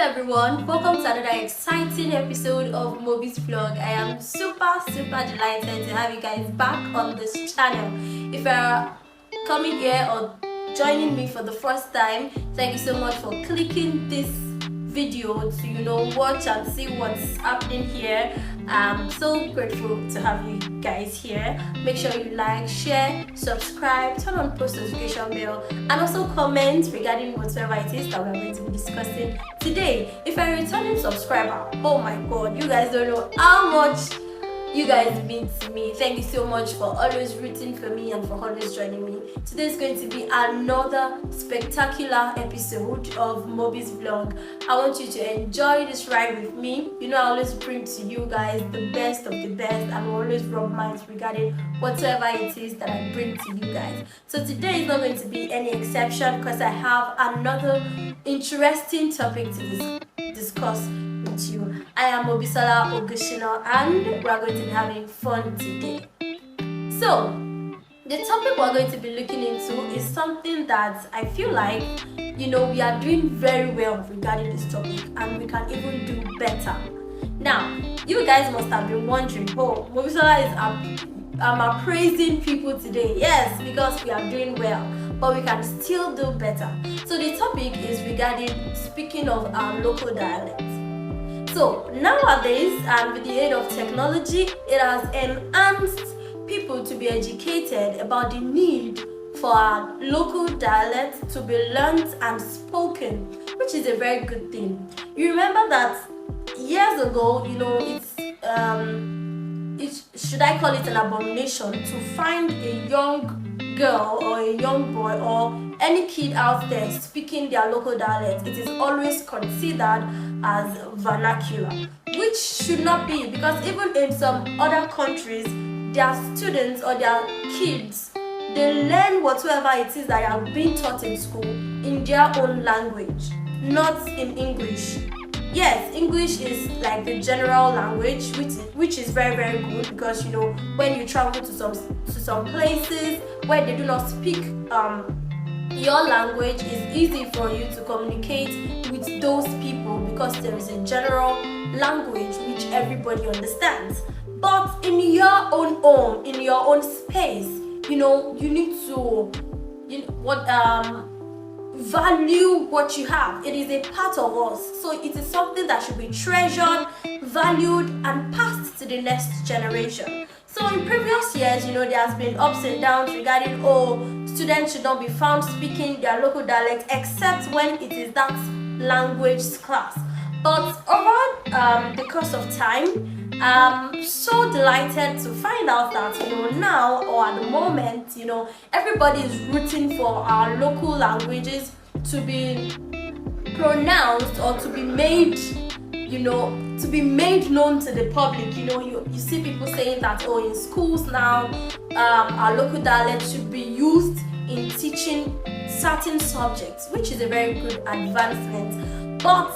everyone, welcome to another exciting episode of MOBIZ vlog. I am super delighted to have you guys back on this channel. If you're coming here or joining me for the first time, thank you so much for clicking this video to watch and see what's happening here. I'm so grateful to have you guys here. Make sure you like, share, subscribe, turn on post notification bell, and also comment regarding whatever it is that we're going to be discussing today. If you're a returning subscriber, oh my god, you guys don't know how much you guys mean to me. Thank you so much for always rooting for me and for always joining me. Today is going to be another spectacular episode of MOBIZ vlog. I want you to enjoy this ride with me. I always bring to you guys the best of the best and always rub minds regarding whatever it is that I bring to you guys. So today is not going to be any exception because I have another interesting topic to discuss with you. I am Mobisola Ogushina and we are going to be having fun today. So, the topic we're going to be looking into is something that I feel like, we are doing very well regarding this topic and we can even do better. Now, you guys must have been wondering, oh, Mobisola is appraising people today. Yes, because we are doing well, but we can still do better. So the topic is regarding speaking of our local dialects. So nowadays, and with the aid of technology, it has enhanced people to be educated about the need for our local dialect to be learned and spoken, which is a very good thing. You remember that years ago, should I call it an abomination to find a young girl or a young boy or any kid out there speaking their local dialect. It is always considered as vernacular, which should not be, because even in some other countries, their students or their kids, they learn whatever it is that are being taught in school in their own language, not in English. Yes, English is like the general language, which is very good, because when you travel to some places where they do not speak your language, it's easy for you to communicate with those people because there is a general language which everybody understands. But in your own home, in your own space, you need to value what you have. It is a part of us, so it is something that should be treasured, valued, and passed to the next generation. So in previous years, there has been ups and downs regarding students should not be found speaking their local dialect except when it is that language class. But over the course of time, I'm so delighted to find out that now, or at the moment, everybody is rooting for our local languages to be pronounced or to be made known to the public. You see people saying that in schools now, our local dialect should be used in teaching certain subjects, which is a very good advancement. But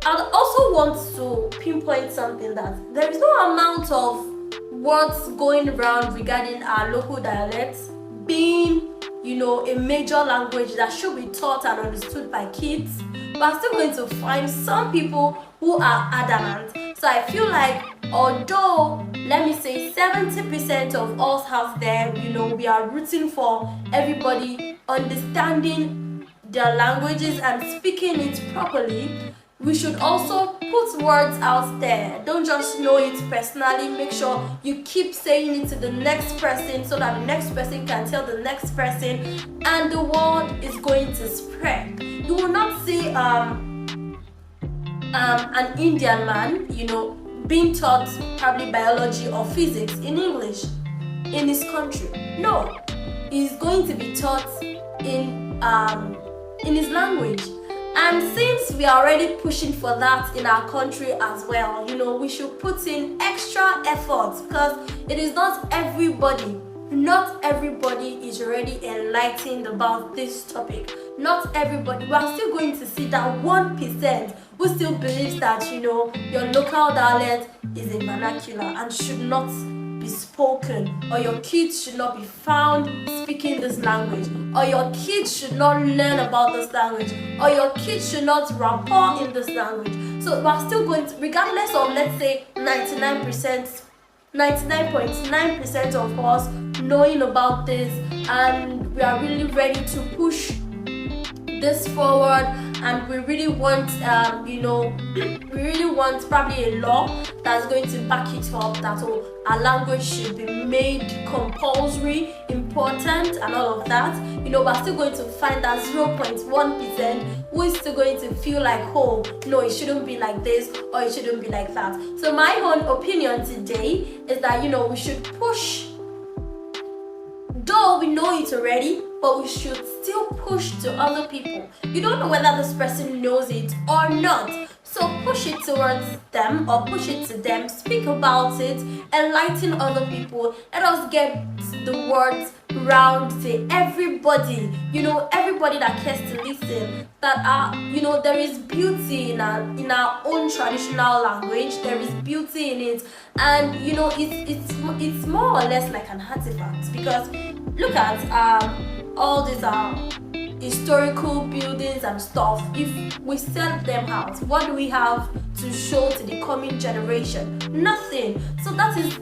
I also want to pinpoint something, that there is no amount of words going around regarding our local dialects being, a major language that should be taught and understood by kids. But I'm still going to find some people who are adamant. So I feel like, although, let me say 70% of us out there, we are rooting for everybody understanding their languages and speaking it properly, we should also put words out there. Don't just know it personally. Make sure you keep saying it to the next person so that the next person can tell the next person, and the word is going to spread. You will not see an Indian man, being taught probably biology or physics in English in his country. No, he's going to be taught in his language. And since we are already pushing for that in our country as well, we should put in extra efforts, because it is not everybody is already enlightened about this topic. Not everybody. We are still going to see that 1% who still believes that your local dialect is a vernacular and should not be spoken, or your kids should not be found speaking this language, or your kids should not learn about this language, or your kids should not rapport in this language. So we're still going to, regardless of, let's say, 99.9% of us knowing about this, and we are really ready to push this forward, and we really want we really want probably a law that's going to back it up, that our language should be made compulsory, important, and all of that. We're still going to find that 0.1% who is still going to feel like, oh no, it shouldn't be like this or it shouldn't be like that. So my own opinion today is that we should push. Though we know it already, but we should still push to other people. You don't know whether this person knows it or not. So push it towards them, or push it to them, speak about it, enlighten other people. Let us get the words round to everybody, everybody that cares to listen, that there is beauty in our own traditional language. There is beauty in it, and it's more or less like an artifact, because look at all these historical buildings and stuff. If we sell them out, what do we have to show to the coming generation? Nothing. So that is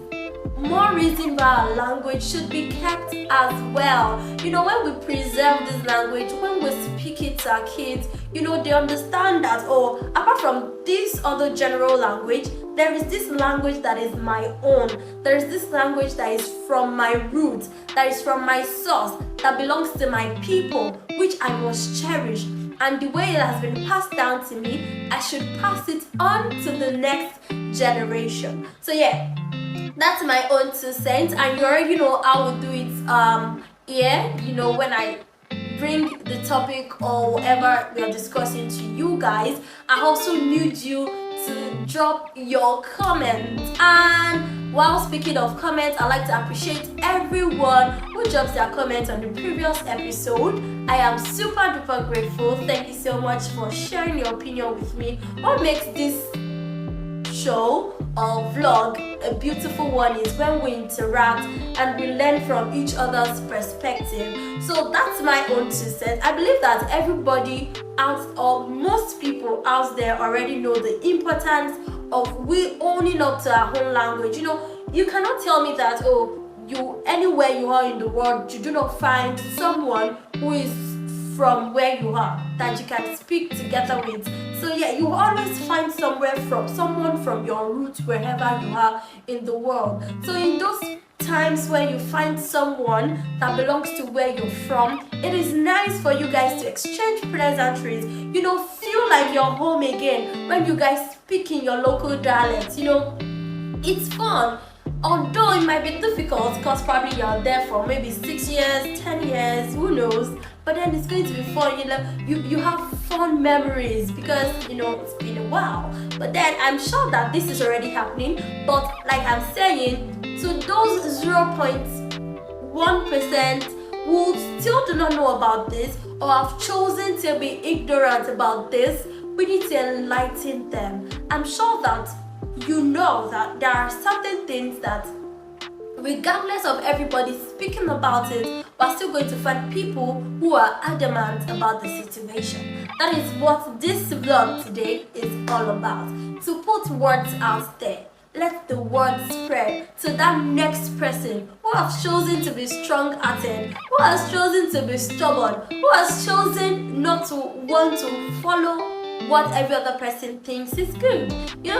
more reason why our language should be kept as well. When we preserve this language, when we speak it to our kids, they understand that, apart from this other general language, there is this language that is my own. There is this language that is from my roots, that is from my source, that belongs to my people, which I must cherish. And the way it has been passed down to me, I should pass it on to the next generation. So yeah, that's my own 2 cents, and you already know how we do it here. When I bring the topic or whatever we are discussing to you guys, I also need you to drop your comments. And while speaking of comments, I'd like to appreciate everyone who drops their comments on the previous episode. I am super duper grateful. Thank you so much for sharing your opinion with me. What makes this show or vlog a beautiful one is when we interact and we learn from each other's perspective. So that's my own 2 cents. I believe that everybody out, or most people out there, already know the importance of we owning up to our own language. You cannot tell me that anywhere you are in the world, you do not find someone who is from where you are that you can speak together with. So yeah, you always find someone from your roots wherever you are in the world. So in those times where you find someone that belongs to where you're from, it is nice for you guys to exchange pleasantries. Feel like you're home again when you guys speak in your local dialect. It's fun. Although it might be difficult, because probably you're there for maybe 6 years, 10 years, who knows, but then it's going to be fun. You have fun memories, because it's been a while. But then I'm sure that this is already happening, but like I'm saying, to those 0.1% who still do not know about this, or have chosen to be ignorant about this, we need to enlighten them. I'm sure that that there are certain things that, regardless of everybody speaking about it, we're still going to find people who are adamant about the situation. That is what this vlog today is all about. To put words out there. Let the word spread to that next person who has chosen to be strong-hearted, who has chosen to be stubborn, who has chosen not to want to follow what every other person thinks is good.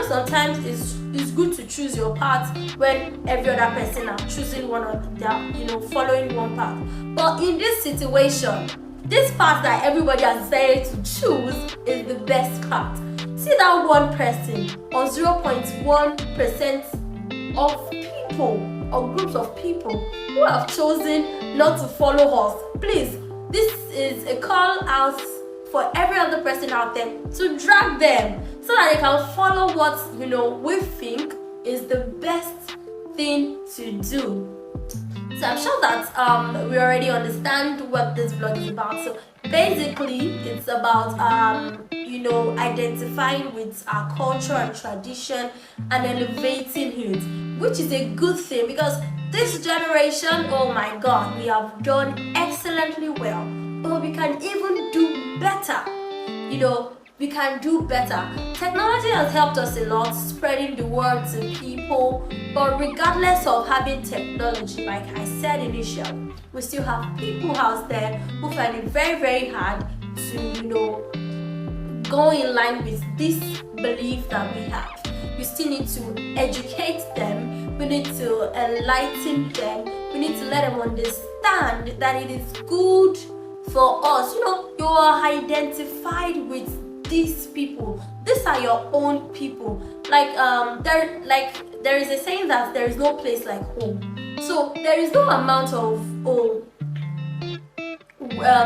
Sometimes it's good to choose your path when every other person are choosing one or the following one path. But in this situation, this path that everybody has decided to choose is the best path. See that one person, or 0.1% of people or groups of people who have chosen not to follow us. Please, this is a call out for every other person out there to drag them so that they can follow what we think is the best thing to do. So I'm sure that we already understand what this vlog is about. So basically, it's about identifying with our culture and tradition and elevating it. which is a good thing, because this generation, oh my god, we have done excellently well, but we can even do better. We can do better. Technology has helped us a lot, spreading the word to people, but regardless of having technology, like I said initially, we still have people out there who find it very, very hard to, go in line with this belief that we have. We still need to educate them, we need to enlighten them, we need to let them understand that it is good for us. You are identified with these people. These are your own people. There is a saying that there is no place like home. So there is no amount of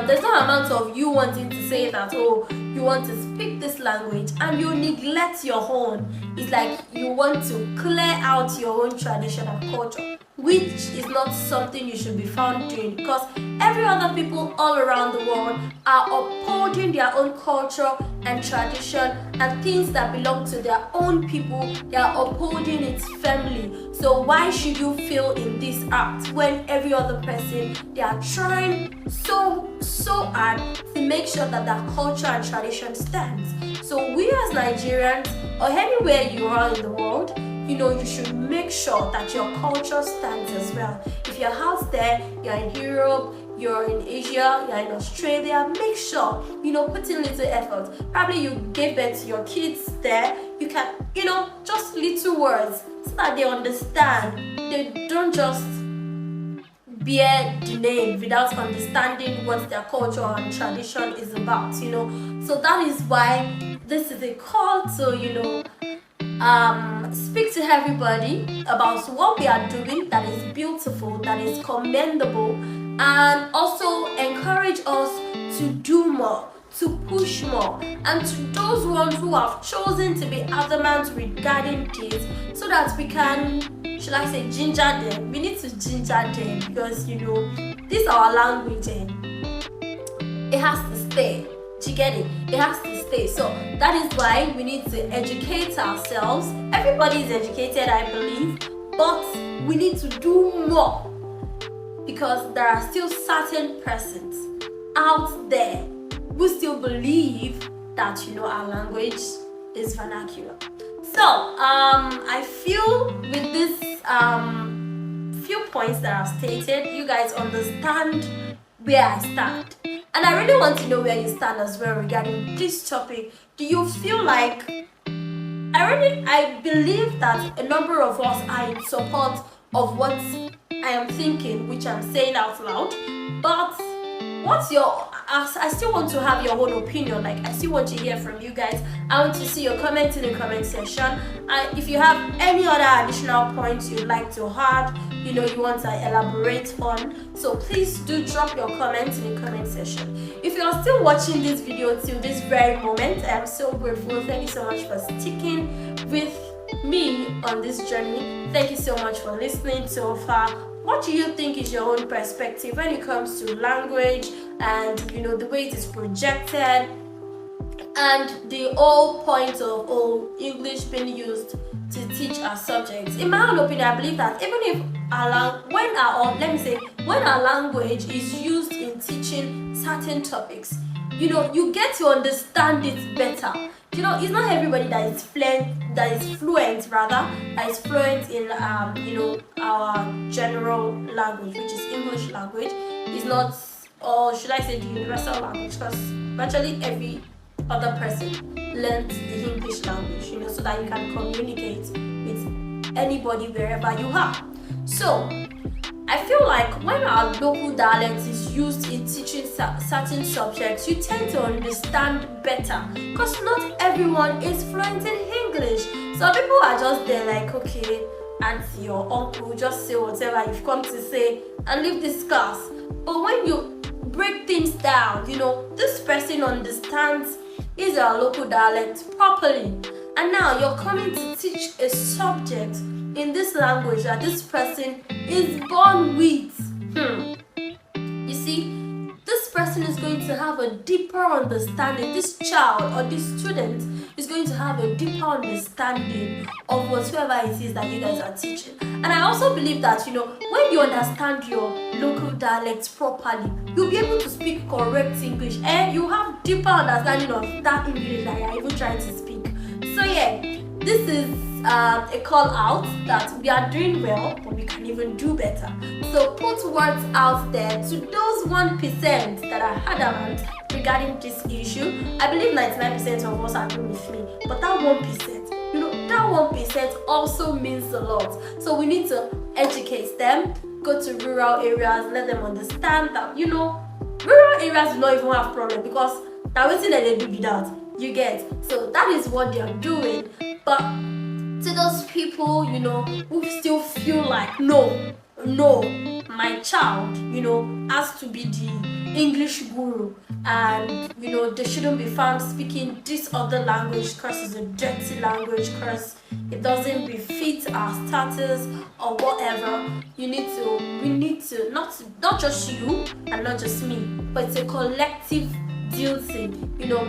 there's no amount of you wanting to say that you want to speak this language and you neglect your own. It's like you want to clear out your own tradition and culture, which is not something you should be found doing, because every other people all around the world are upholding their own culture and tradition and things that belong to their own people. They are upholding it firmly. So why should you fail in this act when every other person, they are trying so hard to make sure that their culture and tradition stands? So we as Nigerians, or anywhere you are in the world, you should make sure that your culture stands as well. If you're out there, you're in Europe, you're in Asia, you're in Australia, make sure, put in little effort. Probably you gave birth to your kids there, you can, just little words so that they understand. They don't just bear the name without understanding what their culture and tradition is about, So that is why this is a call to, speak to everybody about what we are doing that is beautiful, that is commendable, and also encourage us to do more, to push more, and to those ones who have chosen to be adamant regarding this, so that we can, should I say, ginger them. We need to ginger them, because this is our language, it has to stay. Do you get it? It has to stay. So that is why we need to educate ourselves. Everybody is educated, I believe, but we need to do more, because there are still certain persons out there who still believe that our language is vernacular. So I feel with this few points that I've stated, you guys understand where I stand. And I really want to know where you stand as well regarding this topic. Do you feel like, I believe that a number of us are in support of what I am thinking, which I'm saying out loud, but what's your, I still want to have your own opinion. Like, I still want to hear from you guys. I want to see your comments in the comment section. And if you have any other additional points you'd like to add, you want to elaborate on, so please do drop your comments in the comment section. If you are still watching this video till this very moment, I am so grateful. Thank you so much for sticking with me on this journey. Thank you so much for listening so far. What do you think is your own perspective when it comes to language and the way it is projected, and the whole point of English being used to teach our subjects? In my own opinion, I believe that even if when our language is used in teaching certain topics, you get to understand it better. It's not everybody that is fluent in our general language, which is English language. Is not, or should I say, the universal language, because virtually every other person learns the English language, so that you can communicate with anybody wherever you are. So I feel like when our local dialect is used in teaching certain subjects, you tend to understand better, because not everyone is fluent in English. Some people are just there like, okay, auntie or uncle, just say whatever you've come to say and leave this class. But when you break things down, this person understands is our local dialect properly, and now you're coming to teach a subject in this language that this person is born with. You see, this person person is going to have a deeper understanding. This child or this student is going to have a deeper understanding of whatever it is that you guys are teaching. And I also believe that, when you understand your local dialects properly, you'll be able to speak correct English, and you have deeper understanding of that English that you're even trying to speak. So yeah, this is a call out that we are doing well, but we can even do better. So put words out there to those 1% that are adamant regarding this issue. I believe 99% of us agree with me, but that 1%, that 1% also means a lot. So we need to educate them, go to rural areas, let them understand that, rural areas do not even have problem, because that's what they do without. You get? So that is what they are doing. But to those people, who still feel like, no, my child, has to be the English guru, and they shouldn't be found speaking this other language because it's a dirty language, because it doesn't befit our status or whatever. We need to not just you and not just me, but it's a collective duty,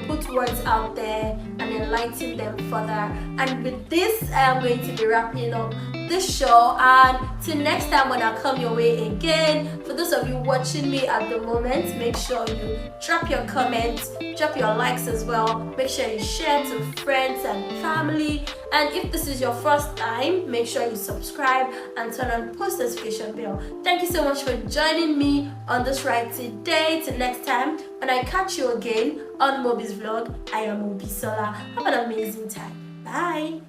put words out there and enlighten them further. And with this, I am going to be wrapping up this show, and till next time when I come your way again. For those of you watching me at the moment, make sure you drop your comments, drop your likes as well. Make sure you share to friends and family, and if this is your first time, make sure you subscribe and turn on post notification bell. Thank you so much for joining me on this ride today. Till next time when I catch you again on MOBIZ vlog, I am MOBIZ. Have an amazing time. Bye.